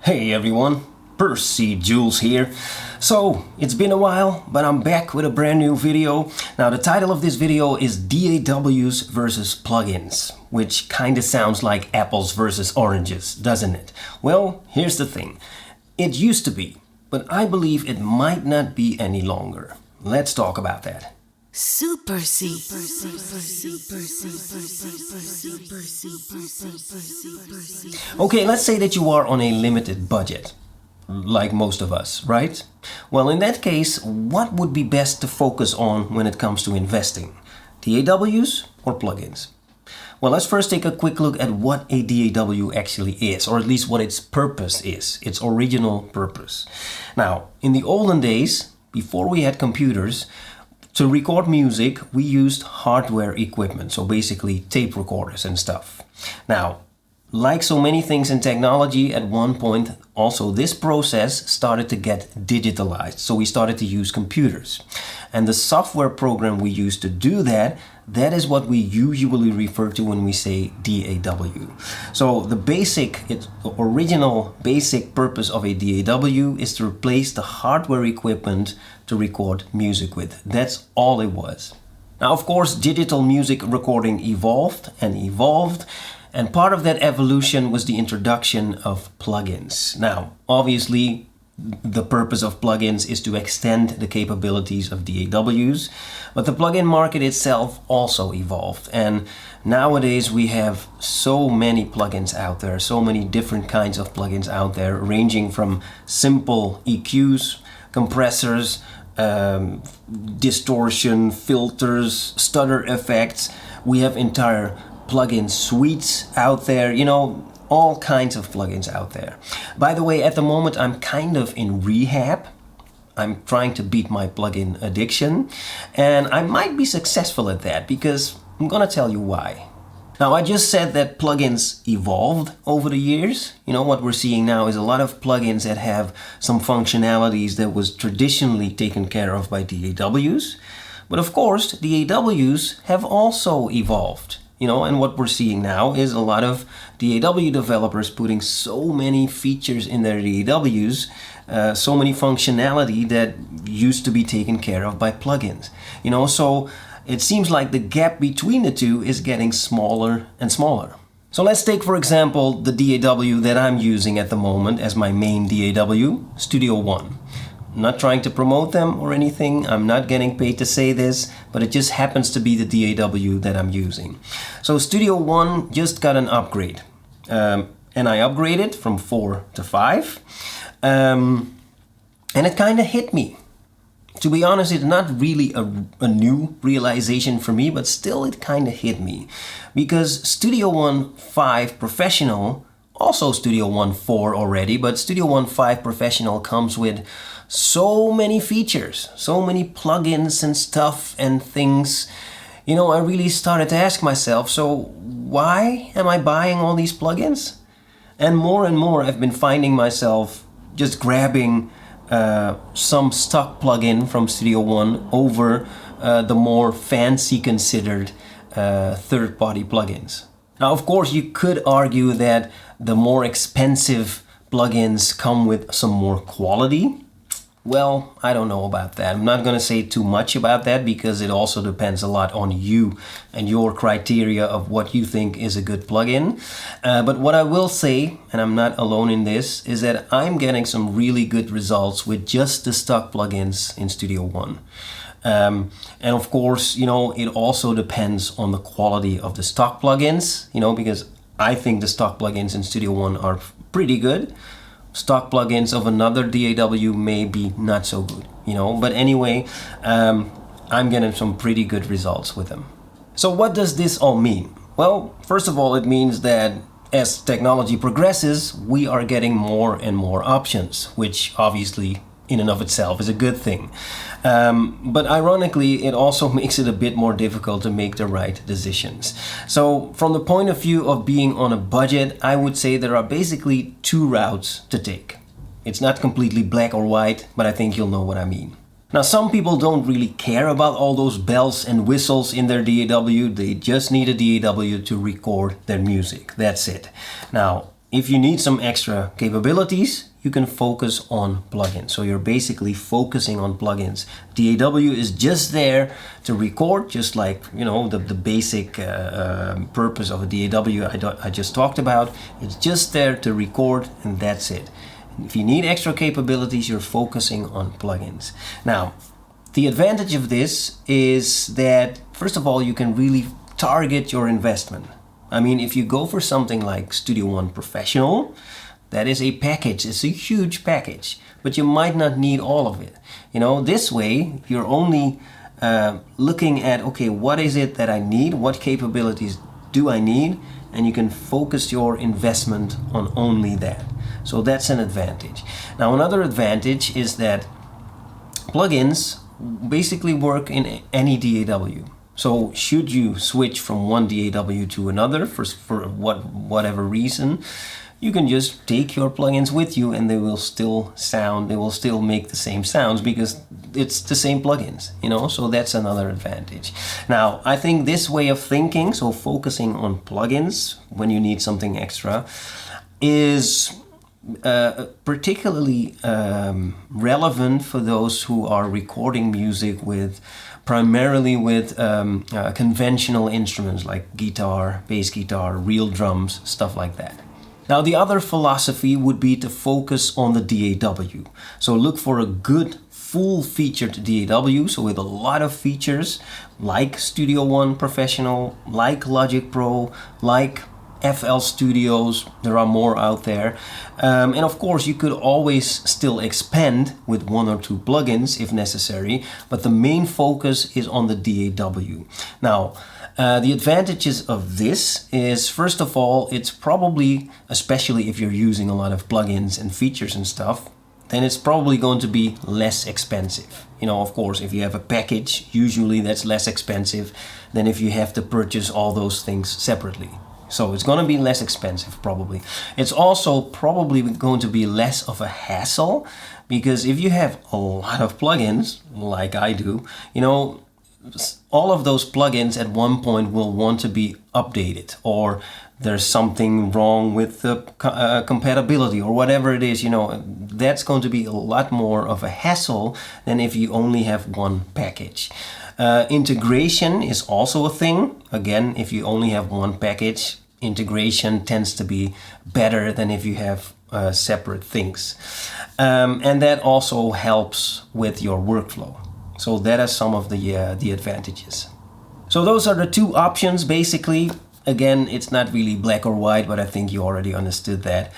Hey everyone, Percy Jules here. So, it's been a while, but I'm back with a brand new video. Now the title of this video is DAWs versus plugins, which kinda sounds like apples versus oranges, doesn't it? Well, here's the thing. It used to be, but I believe it might not be any longer. Let's talk about that. Supercy. Okay, let's say that you are on a limited budget, like most of us, right? Well, in that case, what would be best to focus on when it comes to investing? DAWs or plugins? Well, let's first take a quick look at what a DAW actually is, or at least what its purpose is, its original purpose. Now, in the olden days, before we had computers, to record music, we used hardware equipment, so basically tape recorders and stuff. Now, like so many things in technology, at one point also this process started to get digitalized, so we started to use computers. And the software program we use to do that, that is what we usually refer to when we say DAW. So the original basic purpose of a DAW is to replace the hardware equipment to record music with. That's all it was. Now, of course, digital music recording evolved, and part of that evolution was the introduction of plugins. Now, obviously, the purpose of plugins is to extend the capabilities of DAWs, but the plugin market itself also evolved. And nowadays we have so many plugins out there, so many different kinds of plugins out there, ranging from simple EQs, compressors, distortion, filters, stutter effects. We have entire plugin suites out there, all kinds of plugins out there. By the way, at the moment I'm kind of in rehab. I'm trying to beat my plugin addiction, and I might be successful at that because I'm gonna tell you why. Now, I just said that plugins evolved over the years. What we're seeing now is a lot of plugins that have some functionalities that was traditionally taken care of by DAWs. But of course, DAWs have also evolved. And what we're seeing now is a lot of DAW developers putting so many features in their DAWs, so many functionality that used to be taken care of by plugins. So it seems like the gap between the two is getting smaller and smaller. So let's take, for example, the DAW that I'm using at the moment as my main DAW, Studio One. I'm not trying to promote them or anything. I'm not getting paid to say this, but it just happens to be the DAW that I'm using. So Studio One just got an upgrade. And I upgraded from 4 to 5. And it kind of hit me. To be honest, it's not really a new realization for me, but still it kind of hit me. Because Studio One 5 Professional, also Studio One 4 already, but Studio One 5 Professional comes with so many features, so many plugins and stuff and things. I really started to ask myself, so why am I buying all these plugins? And more I've been finding myself just grabbing some stock plugin from Studio One over the more fancy considered third-party plugins. Now, of course, you could argue that the more expensive plugins come with some more quality. Well, I don't know about that. I'm not going to say too much about that because it also depends a lot on you and your criteria of what you think is a good plugin. But what I will say, and I'm not alone in this, is that I'm getting some really good results with just the stock plugins in Studio One. And of course, it also depends on the quality of the stock plugins, because I think the stock plugins in Studio One are pretty good. Stock plugins of another DAW may be not so good, but anyway, I'm getting some pretty good results with them. So what does this all mean? Well, first of all, it means that as technology progresses, we are getting more and more options, which obviously in and of itself is a good thing. But ironically, it also makes it a bit more difficult to make the right decisions. So from the point of view of being on a budget, I would say there are basically two routes to take. It's not completely black or white, but I think you'll know what I mean. Now, some people don't really care about all those bells and whistles in their DAW. They just need a DAW to record their music. That's it. Now, if you need some extra capabilities, you can focus on plugins. So you're basically focusing on plugins. DAW is just there to record, just like, you know, the basic purpose of a DAW I just talked about. It's just there to record, and that's it. If you need extra capabilities, you're focusing on plugins. Now, the advantage of this is that, first of all, you can really target your investment. I mean, if you go for something like Studio One Professional, that is a package. It's a huge package, but you might not need all of it. You know, this way you're only looking at, okay, what is it that I need? What capabilities do I need? And you can focus your investment on only that. So that's an advantage. Now, another advantage is that plugins basically work in any DAW. So should you switch from one DAW to another for whatever reason, you can just take your plugins with you and they will still make the same sounds because it's the same plugins, you know, so that's another advantage. Now, I think this way of thinking, so focusing on plugins when you need something extra, is particularly relevant for those who are recording music primarily with conventional instruments like guitar, bass guitar, real drums, stuff like that. Now, the other philosophy would be to focus on the DAW. So look for a good full-featured DAW, so with a lot of features like Studio One Professional, like Logic Pro, like FL Studios. There are more out there. And of course, you could always still expand with one or two plugins if necessary, but the main focus is on the DAW. Now, the advantages of this is, first of all, it's probably, especially if you're using a lot of plugins and features and stuff, then it's probably going to be less expensive. You know, of course, if you have a package, usually that's less expensive than if you have to purchase all those things separately. So it's going to be less expensive, probably. It's also probably going to be less of a hassle, because if you have a lot of plugins, like I do, you know, all of those plugins at one point will want to be updated, or there's something wrong with the compatibility or whatever it is, you know, that's going to be a lot more of a hassle than if you only have one package. Integration is also a thing. Again, if you only have one package, integration tends to be better than if you have separate things. And that also helps with your workflow. So that are some of the advantages. So those are the two options, basically. Again, it's not really black or white, but I think you already understood that.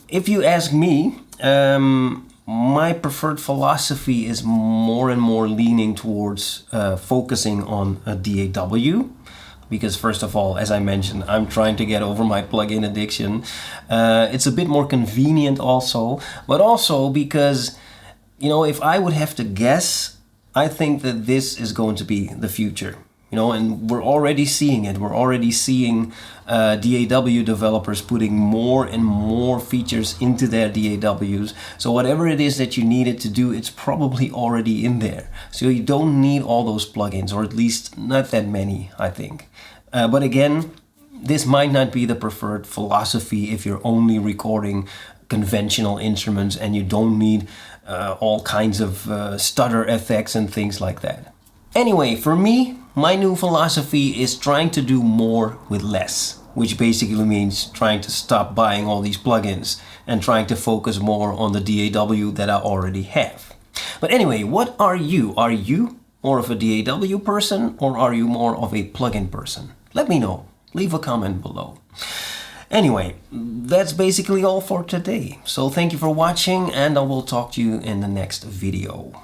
If you ask me, my preferred philosophy is more and more leaning towards focusing on a DAW. Because first of all, as I mentioned, I'm trying to get over my plugin addiction. It's a bit more convenient also, but also because, you know, if I would have to guess, I think that this is going to be the future. You know, and we're already seeing it. We're already seeing DAW developers putting more and more features into their DAWs. So whatever it is that you needed to do, it's probably already in there. So you don't need all those plugins, or at least not that many, I think. But again, this might not be the preferred philosophy if you're only recording conventional instruments and you don't need all kinds of stutter effects and things like that. Anyway, for me, my new philosophy is trying to do more with less, which basically means trying to stop buying all these plugins and trying to focus more on the DAW that I already have. But anyway, what are you? Are you more of a DAW person, or are you more of a plugin person? Let me know. Leave a comment below. Anyway, that's basically all for today. So thank you for watching, and I will talk to you in the next video.